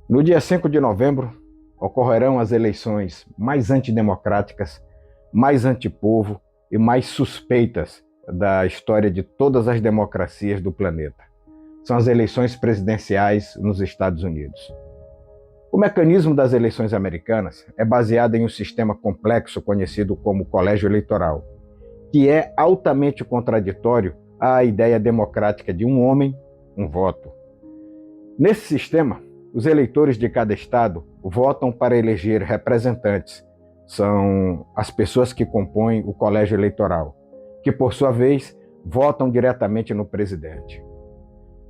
No dia 5 de novembro, ocorrerão as eleições mais antidemocráticas, mais antipovo e mais suspeitas da história de todas as democracias do planeta. São as eleições presidenciais nos Estados Unidos. O mecanismo das eleições americanas é baseado em um sistema complexo conhecido como colégio eleitoral, que é altamente contraditório à ideia democrática de um homem, um voto. Nesse sistema, os eleitores de cada estado votam para eleger representantes. São as pessoas que compõem o colégio eleitoral, que, por sua vez, votam diretamente no presidente.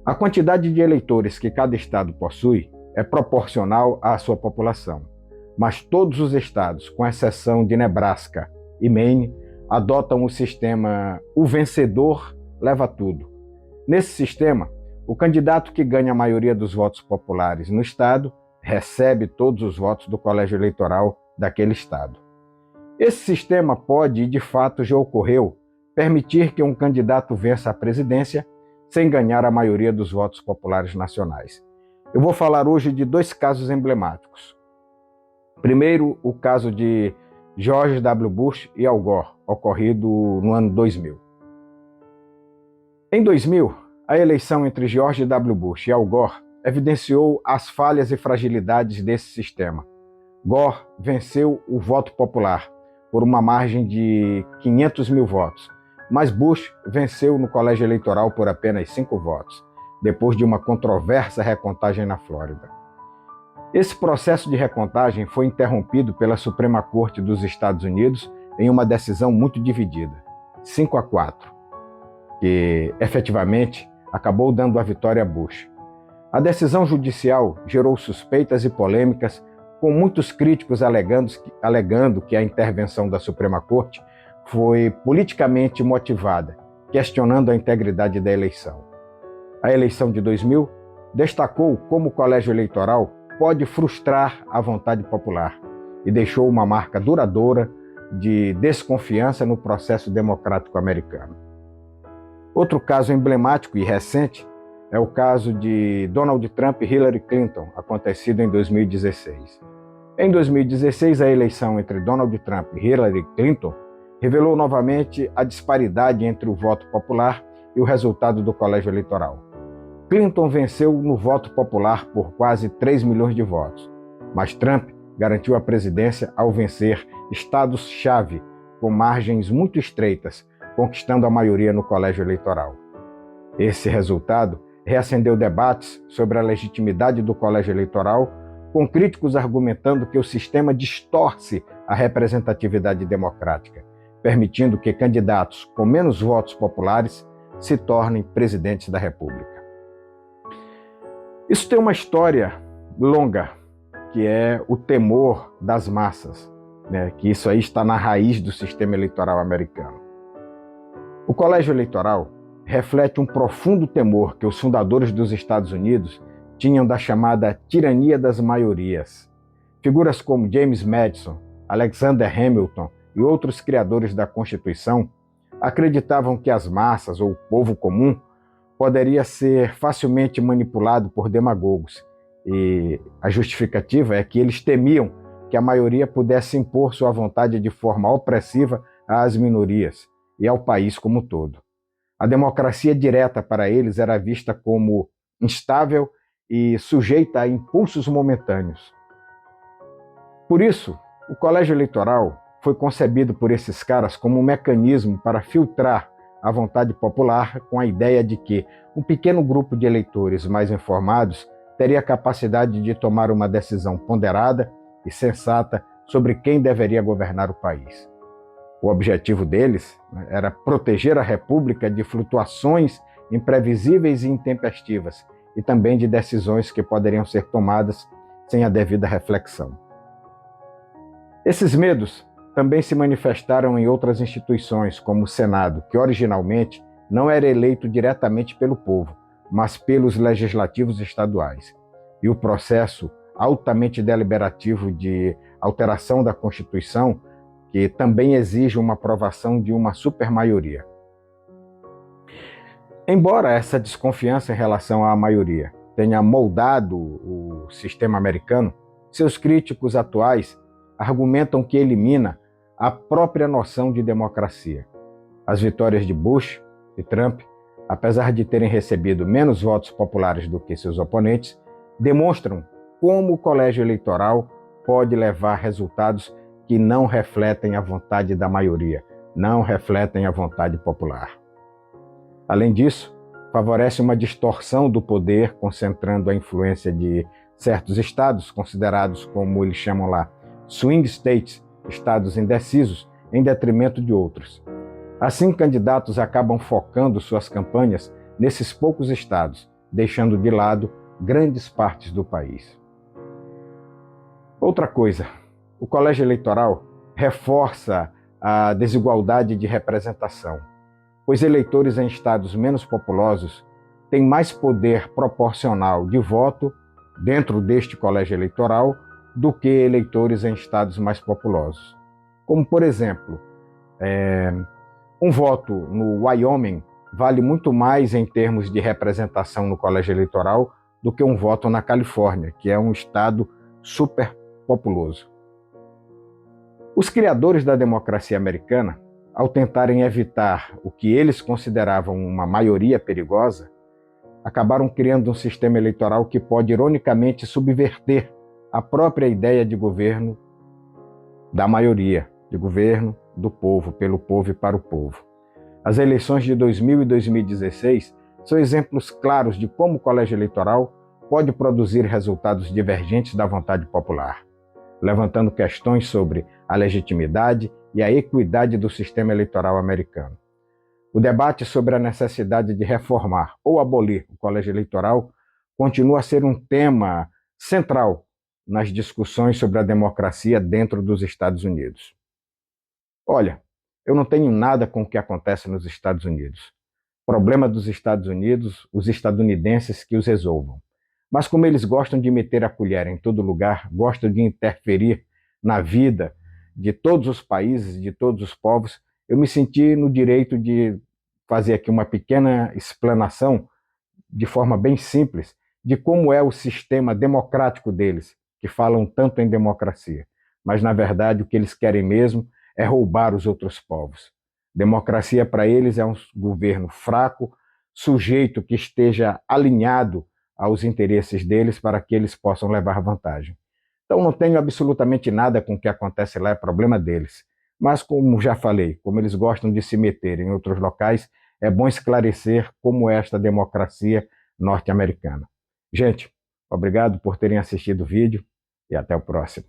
A quantidade de eleitores que cada estado possui é proporcional à sua população, mas todos os estados, com exceção de Nebraska e Maine, adotam o sistema "o vencedor leva tudo". Nesse sistema, o candidato que ganha a maioria dos votos populares no estado recebe todos os votos do colégio eleitoral daquele estado. Esse sistema pode, e de fato já ocorreu, permitir que um candidato vença a presidência sem ganhar a maioria dos votos populares nacionais. Eu vou falar hoje de dois casos emblemáticos. Primeiro, o caso de George W. Bush e Al Gore, ocorrido no ano 2000. Em 2000, a eleição entre George W. Bush e Al Gore evidenciou as falhas e fragilidades desse sistema. Gore venceu o voto popular por uma margem de 500 mil votos, mas Bush venceu no colégio eleitoral por apenas 5 votos, depois de uma controversa recontagem na Flórida. Esse processo de recontagem foi interrompido pela Suprema Corte dos Estados Unidos em uma decisão muito dividida, 5-4, que efetivamente acabou dando a vitória a Bush. A decisão judicial gerou suspeitas e polêmicas, com muitos críticos alegando que a intervenção da Suprema Corte foi politicamente motivada, questionando a integridade da eleição. A eleição de 2000 destacou como o colégio eleitoral pode frustrar a vontade popular e deixou uma marca duradoura de desconfiança no processo democrático americano. Outro caso emblemático e recente é o caso de Donald Trump e Hillary Clinton, acontecido em 2016. Em 2016, a eleição entre Donald Trump e Hillary Clinton revelou novamente a disparidade entre o voto popular e o resultado do colégio eleitoral. Clinton venceu no voto popular por quase 3 milhões de votos, mas Trump garantiu a presidência ao vencer estados-chave com margens muito estreitas, conquistando a maioria no colégio eleitoral. Esse resultado reacendeu debates sobre a legitimidade do colégio eleitoral, com críticos argumentando que o sistema distorce a representatividade democrática, permitindo que candidatos com menos votos populares se tornem presidentes da República. Isso tem uma história longa, que é o temor das massas, que isso aí está na raiz do sistema eleitoral americano. O colégio eleitoral reflete um profundo temor que os fundadores dos Estados Unidos tinham da chamada tirania das maiorias. Figuras como James Madison, Alexander Hamilton e outros criadores da Constituição acreditavam que as massas, ou o povo comum, poderia ser facilmente manipulado por demagogos, e a justificativa é que eles temiam que a maioria pudesse impor sua vontade de forma opressiva às minorias e ao país como um todo. A democracia direta para eles era vista como instável e sujeita a impulsos momentâneos. Por isso, o colégio eleitoral foi concebido por esses caras como um mecanismo para filtrar a vontade popular, com a ideia de que um pequeno grupo de eleitores mais informados teria a capacidade de tomar uma decisão ponderada e sensata sobre quem deveria governar o país. O objetivo deles era proteger a República de flutuações imprevisíveis e intempestivas, e também de decisões que poderiam ser tomadas sem a devida reflexão. Esses medos também se manifestaram em outras instituições, como o Senado, que originalmente não era eleito diretamente pelo povo, mas pelos legislativos estaduais. E o processo altamente deliberativo de alteração da Constituição, que também exige uma aprovação de uma supermaioria. Embora essa desconfiança em relação à maioria tenha moldado o do sistema americano, seus críticos atuais argumentam que elimina a própria noção de democracia. As vitórias de Bush e Trump, apesar de terem recebido menos votos populares do que seus oponentes, demonstram como o colégio eleitoral pode levar resultados que não refletem a vontade da maioria, não refletem a vontade popular. Além disso, favorece uma distorção do poder, concentrando a influência de certos estados, considerados como eles chamam lá, swing states, estados indecisos, em detrimento de outros. Assim, candidatos acabam focando suas campanhas nesses poucos estados, deixando de lado grandes partes do país. Outra coisa, o colégio eleitoral reforça a desigualdade de representação, pois eleitores em estados menos populosos têm mais poder proporcional de voto dentro deste colégio eleitoral do que eleitores em estados mais populosos. Como, por exemplo, um voto no Wyoming vale muito mais em termos de representação no colégio eleitoral do que um voto na Califórnia, que é um estado super populoso. Os criadores da democracia americana, ao tentarem evitar o que eles consideravam uma maioria perigosa, acabaram criando um sistema eleitoral que pode, ironicamente, subverter a própria ideia de governo da maioria, de governo do povo, pelo povo e para o povo. As eleições de 2000 e 2016 são exemplos claros de como o colégio eleitoral pode produzir resultados divergentes da vontade popular, levantando questões sobre a legitimidade e a equidade do sistema eleitoral americano. O debate sobre a necessidade de reformar ou abolir o colégio eleitoral continua a ser um tema central nas discussões sobre a democracia dentro dos Estados Unidos. Olha, eu não tenho nada com o que acontece nos Estados Unidos. Problema dos Estados Unidos, os estadunidenses que os resolvam. Mas como eles gostam de meter a colher em todo lugar, gostam de interferir na vida de todos os países, de todos os povos, eu me senti no direito de fazer aqui uma pequena explanação, de forma bem simples, de como é o sistema democrático deles, que falam tanto em democracia. Mas, na verdade, o que eles querem mesmo é roubar os outros povos. Democracia para eles é um governo fraco, sujeito que esteja alinhado aos interesses deles para que eles possam levar vantagem. Então não tenho absolutamente nada com o que acontece lá, é problema deles. Mas como já falei, como eles gostam de se meter em outros locais, é bom esclarecer como é esta democracia norte-americana. Gente, obrigado por terem assistido o vídeo e até o próximo.